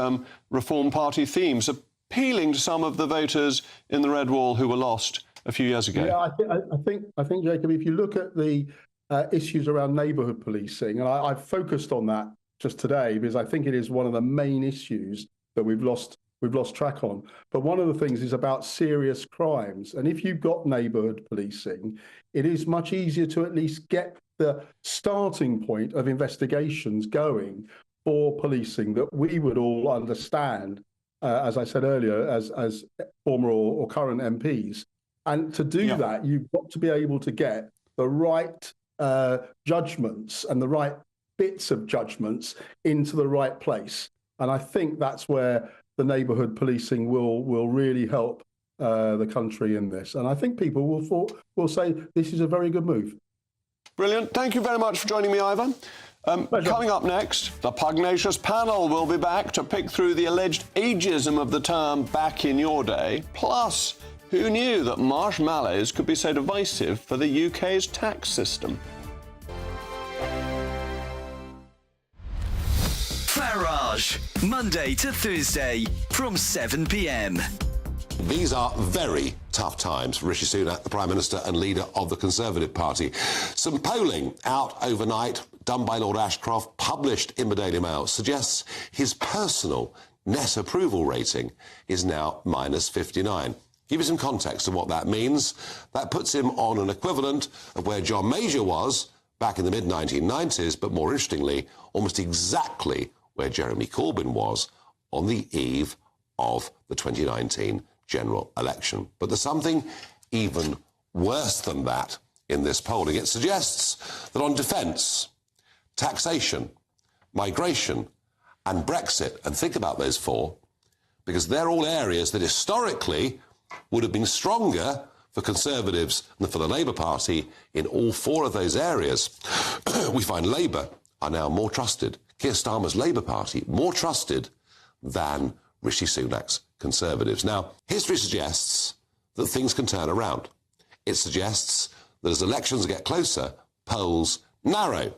Reform Party themes, appealing to some of the voters in the Red Wall who were lost a few years ago. Yeah, I think, Jacob, if you look at the issues around neighbourhood policing, and I've focused on that just today because I think it is one of the main issues that we've lost track on. But one of the things is about serious crimes. And if you've got neighbourhood policing, it is much easier to at least get the starting point of investigations going for policing that we would all understand, as I said earlier, as former or current MPs. And to do that, you've got to be able to get the right judgments and the right bits of judgments into the right place. And I think that's where the neighbourhood policing will really help the country in this. And I think people will say this is a very good move. Brilliant. Thank you very much for joining me, Ivor. Coming up next, the pugnacious panel will be back to pick through the alleged ageism of the term back in your day. Plus, who knew that marshmallows could be so divisive for the UK's tax system? Farage. Barrage, Monday to Thursday from 7 p.m. These are very tough times for Rishi Sunak, the Prime Minister and leader of the Conservative Party. Some polling out overnight, done by Lord Ashcroft, published in the Daily Mail, suggests his personal net approval rating is now minus 59. Give you some context of what that means. That puts him on an equivalent of where John Major was back in the mid-1990s, but more interestingly, almost exactly where Jeremy Corbyn was on the eve of the 2019 general election. But there's something even worse than that in this polling. It suggests that on defence, taxation, migration and Brexit, and think about those four, because they're all areas that historically would have been stronger for Conservatives than for the Labour Party. In all four of those areas, we find Labour are now more trusted, Keir Starmer's Labour Party, more trusted than Rishi Sunak's Conservatives. Now, history suggests that things can turn around. It suggests that as elections get closer, polls narrow.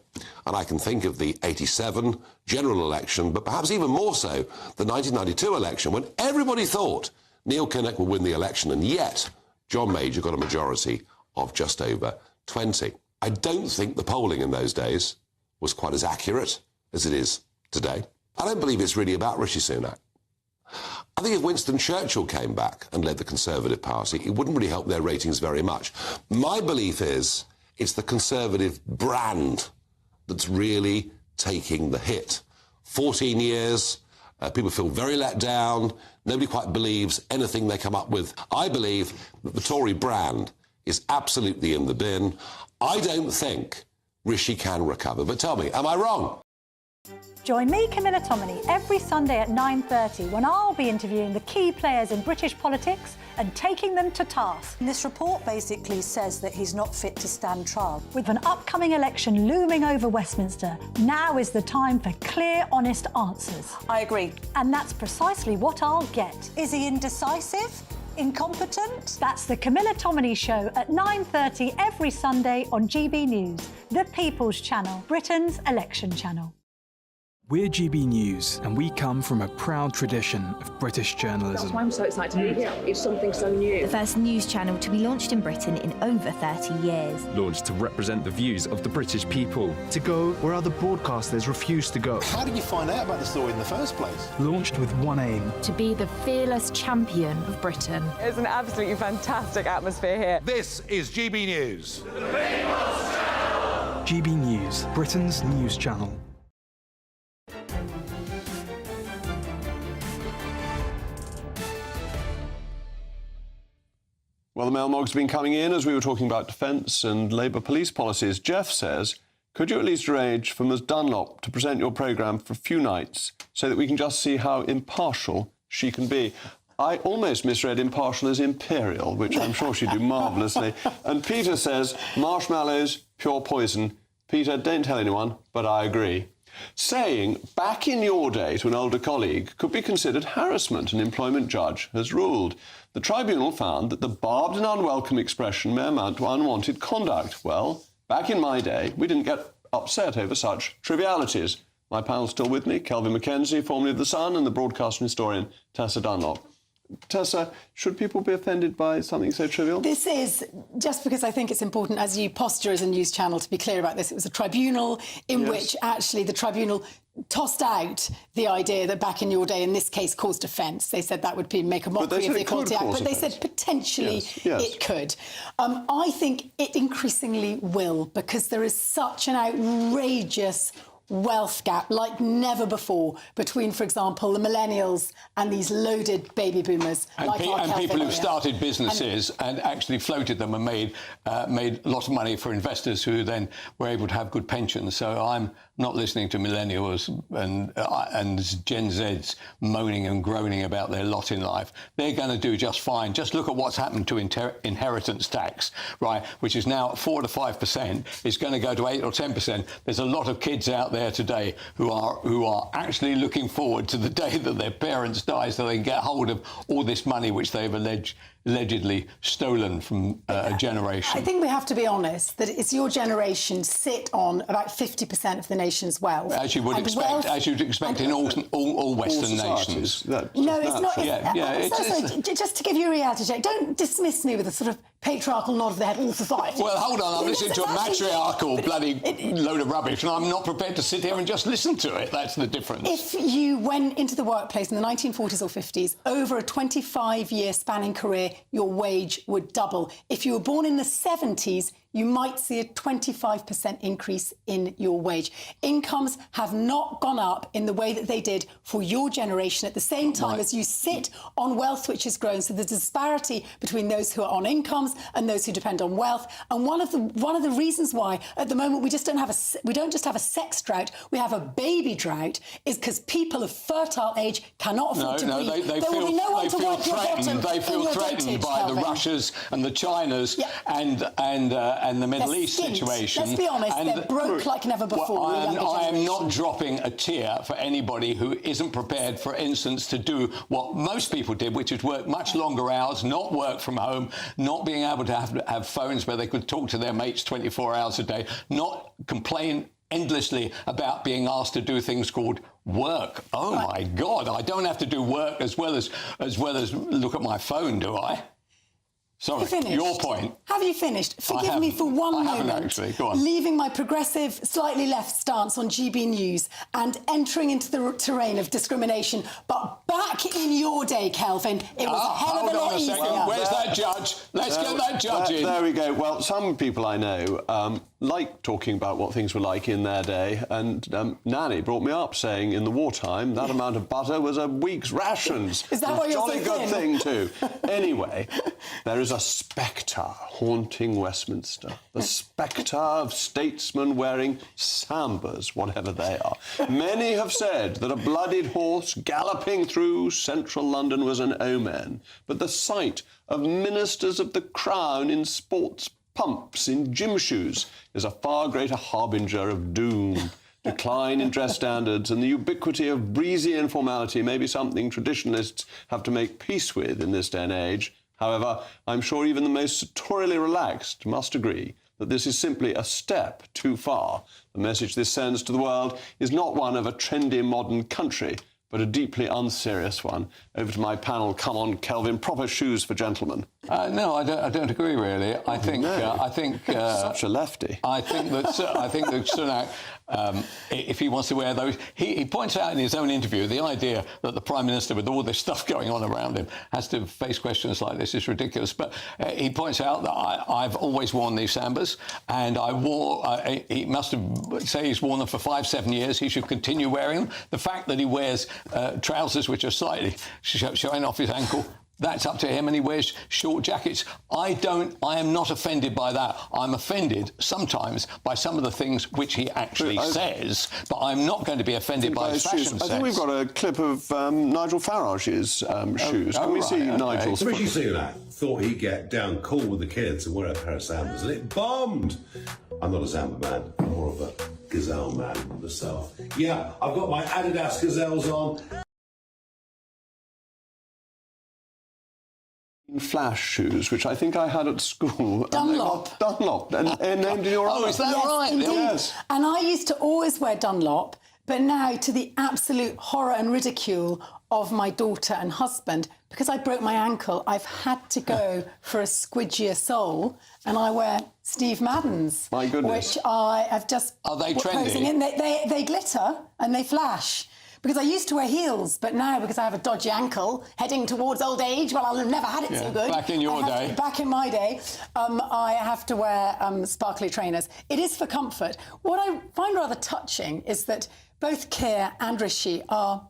And I can think of the 87 general election, but perhaps even more so the 1992 election, when everybody thought Neil Kinnock would win the election, and yet John Major got a majority of just over 20. I don't think the polling in those days was quite as accurate as it is today. I don't believe it's really about Rishi Sunak. I think if Winston Churchill came back and led the Conservative Party, it wouldn't really help their ratings very much. My belief is it's the Conservative brand that's really taking the hit. 14 years, people feel very let down. Nobody quite believes anything they come up with. I believe that the Tory brand is absolutely in the bin. I don't think Rishi can recover. But tell me, am I wrong? Join me, Camilla Tominey, every Sunday at 9:30 when I'll be interviewing the key players in British politics and taking them to task. This report basically says that he's not fit to stand trial. With an upcoming election looming over Westminster, now is the time for clear, honest answers. I agree. And that's precisely what I'll get. Is he indecisive? Incompetent? That's the Camilla Tominey Show at 9:30 every Sunday on GB News, the People's Channel, Britain's election channel. We're GB News, and we come from a proud tradition of British journalism. That's why I'm so excited to be here. It's something so new. The first news channel to be launched in Britain in over 30 years. Launched to represent the views of the British people. To go where other broadcasters refuse to go. How did you find out about the story in the first place? Launched with one aim. To be the fearless champion of Britain. It's an absolutely fantastic atmosphere here. This is GB News. The People's Channel. GB News, Britain's news channel. Well, the mail mog's been coming in as we were talking about defence and Labour police policies. Jeff says, could you at least arrange for Ms Dunlop to present your programme for a few nights so that we can just see how impartial she can be? I almost misread impartial as imperial, which I'm sure she'd do marvellously. And Peter says, marshmallows, pure poison. Peter, don't tell anyone, but I agree. Saying back in your day to an older colleague could be considered harassment, an employment judge has ruled. The tribunal found that the barbed and unwelcome expression may amount to unwanted conduct. Well, back in my day, we didn't get upset over such trivialities. My panel's still with me, Kelvin Mackenzie, formerly of The Sun, and the broadcast historian Tessa Dunlop. Tessa, should people be offended by something so trivial? This is, just because I think it's important as you posture as a news channel to be clear about this, it was a tribunal in which actually the tribunal tossed out the idea that back in your day, in this case, caused offence. They said that would make a mockery of the Equality Act, but they said potentially it could. I think it increasingly will, because there is such an outrageous wealth gap like never before between, for example, the millennials and these loaded baby boomers. And, people who've started businesses and actually floated them and made a lot of money for investors who then were able to have good pensions. So I'm not listening to millennials and Gen Zs moaning and groaning about their lot in life. They're going to do just fine. Just look at what's happened to inheritance tax, right, which is now at 4 to 5%. It's going to go to 8 or 10%. There's a lot of kids out there there today who are actually looking forward to the day that their parents die so they can get hold of all this money which they've allegedly stolen from a generation. I think we have to be honest that it's your generation sit on about 50% of the nation's wealth. As you would expect, as you'd expect in all Western nations. No, it's not. Just to give you a reality check, don't dismiss me with a sort of patriarchal nod of the head, all society. Well, hold on, I'm listening to a matriarchal bloody load of rubbish, and I'm not prepared to sit here and just listen to it. That's the difference. If you went into the workplace in the 1940s or 50s, over a 25-year spanning career, your wage would double. If you were born in the 70s, you might see a 25% increase in your wage. Incomes have not gone up in the way that they did for your generation at the same time as you sit on wealth which has grown. So the disparity between those who are on incomes and those who depend on wealth. And one of the reasons why at the moment we don't just have a sex drought, we have a baby drought, is because people of fertile age cannot afford to breathe. They feel threatened by the Russias and the Chinas and the Middle East situation. Let's be honest, they're broke like never before. Well, I am not dropping a tear for anybody who isn't prepared, for instance, to do what most people did, which is work much longer hours, not work from home, not being able to have phones where they could talk to their mates 24 hours a day, not complain endlessly about being asked to do things called work. Oh my God, I don't have to do work as well as look at my phone, do I? Sorry, your point. Have you finished? Forgive me for one moment. I haven't actually. Go on. Leaving my progressive, slightly left stance on GB News and entering into the terrain of discrimination. But back in your day, Kelvin, it was a hell of a lot easier. Hold on a second. Where's that judge? Let's get that judge in. There we go. Well, some people I know like talking about what things were like in their day, and Nanny brought me up saying in the wartime that amount of butter was a week's rations. Is that why you're so thin? Jolly good thing too. Anyway, there is a spectre haunting Westminster. The spectre of statesmen wearing sambas, whatever they are. Many have said that a bloodied horse galloping through central London was an omen, but the sight of ministers of the Crown in sports pumps in gym shoes is a far greater harbinger of doom. Decline in dress standards and the ubiquity of breezy informality may be something traditionalists have to make peace with in this day and age. However, I'm sure even the most sartorially relaxed must agree that this is simply a step too far. The message this sends to the world is not one of a trendy modern country, but a deeply unserious one. Over to my panel. Come on, Kelvin. Proper shoes for gentlemen. No, I don't agree. Really, I think such a lefty. I think that Sunak, if he wants to wear those, he points out in his own interview the idea that the Prime Minister, with all this stuff going on around him, has to face questions like this is ridiculous. But he points out that I've always worn these sambas, and I wore. He must have say he's worn them for 5-7 years. He should continue wearing them. The fact that he wears trousers which are slightly showing off his ankle, that's up to him, and he wears short jackets. I am not offended by that. I'm offended sometimes by some of the things which he actually says, but I'm not going to be offended by his fashion sense. I think we've got a clip of Nigel Farage's shoes. Can we see Nigel's? Rishi Sunak thought he'd get down cool with the kids and wear a pair of sambas, and it bombed. I'm not a samba man, I'm more of a gazelle man myself. Yeah, I've got my Adidas gazelles on. Flash shoes, which I think I had at school. Dunlop. Dunlop, and named in your honour. Oh, is that right? Indeed. Yes. And I used to always wear Dunlop, but now to the absolute horror and ridicule of my daughter and husband, because I broke my ankle, I've had to go for a squidgier sole, and I wear Steve Madden's. My goodness. Which I have just... Are they trendy? In. They glitter and they flash. Because I used to wear heels, but now, because I have a dodgy ankle heading towards old age, well, I've never had it so good. Back in your day. Back in my day, I have to wear sparkly trainers. It is for comfort. What I find rather touching is that both Keir and Rishi are,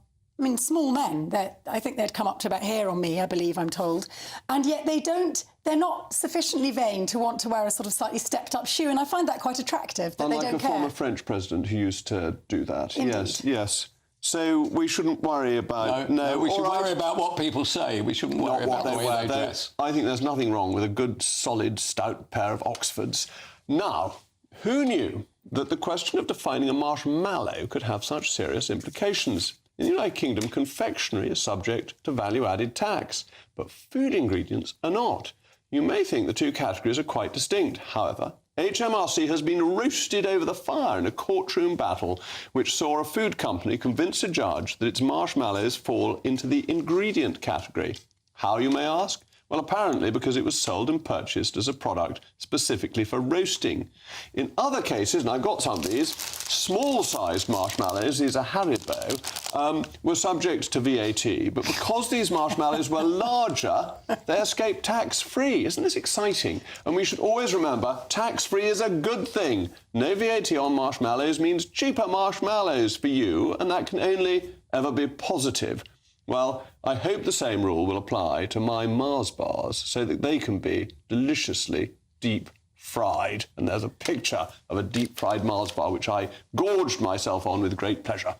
small men. I think they'd come up to about here on me, I believe, I'm told. And yet they're not sufficiently vain to want to wear a sort of slightly stepped-up shoe, and I find that quite attractive, that Unlike they don't care. a former French president who used to do that. Indeed. Yes. So we shouldn't worry about... No, we should worry about what people say. We shouldn't worry about the way they dress. I think there's nothing wrong with a good, solid, stout pair of Oxfords. Now, who knew that the question of defining a marshmallow could have such serious implications. In the United Kingdom, confectionery is subject to value-added tax, but food ingredients are not. You may think the two categories are quite distinct. However, HMRC has been roasted over the fire in a courtroom battle which saw a food company convince a judge that its marshmallows fall into the ingredient category. How, you may ask? Well, apparently because it was sold and purchased as a product specifically for roasting. In other cases, and I've got some of these, small-sized marshmallows, these are Haribo, were subject to VAT, but because these marshmallows were larger, they escaped tax-free. Isn't this exciting? And we should always remember, tax-free is a good thing. No VAT on marshmallows means cheaper marshmallows for you, and that can only ever be positive. Well, I hope the same rule will apply to my Mars bars so that they can be deliciously deep-fried. And there's a picture of a deep-fried Mars bar, which I gorged myself on with great pleasure.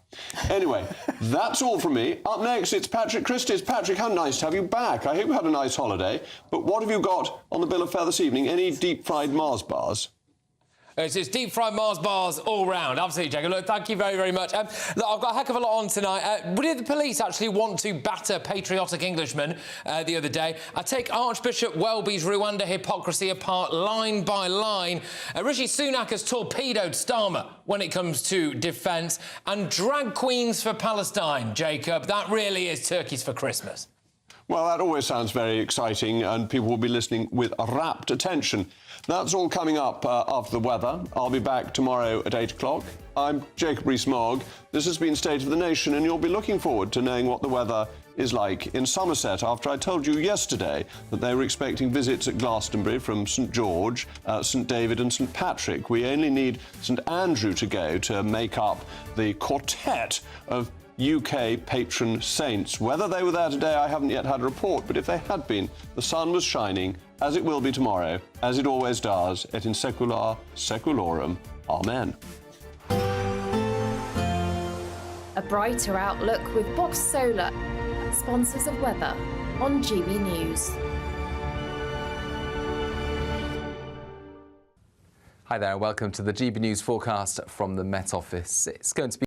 Anyway, that's all from me. Up next, it's Patrick Christys. Patrick, how nice to have you back. I hope you had a nice holiday. But what have you got on the bill of fare this evening? Any deep-fried Mars bars? It's just deep-fried Mars bars all round. Absolutely, Jacob. Look, thank you very, very much. Look, I've got a heck of a lot on tonight. Did the police actually want to batter patriotic Englishmen the other day? I take Archbishop Welby's Rwanda hypocrisy apart line by line. Rishi Sunak has torpedoed Starmer when it comes to defence. And drag queens for Palestine, Jacob. That really is turkeys for Christmas. Well, that always sounds very exciting, and people will be listening with rapt attention. That's all coming up after the weather. I'll be back tomorrow at 8 o'clock. I'm Jacob Rees-Mogg. This has been State of the Nation, and you'll be looking forward to knowing what the weather is like in Somerset after I told you yesterday that they were expecting visits at Glastonbury from St George, St David and St Patrick. We only need St Andrew to go to make up the quartet of UK patron saints. Whether they were there today, I haven't yet had a report, but if they had been, the sun was shining, as it will be tomorrow, as it always does, et in secula seculorum. Amen. A brighter outlook with Box Solar, sponsors of weather on GB News. Hi there, welcome to the GB News forecast from the Met Office. It's going to be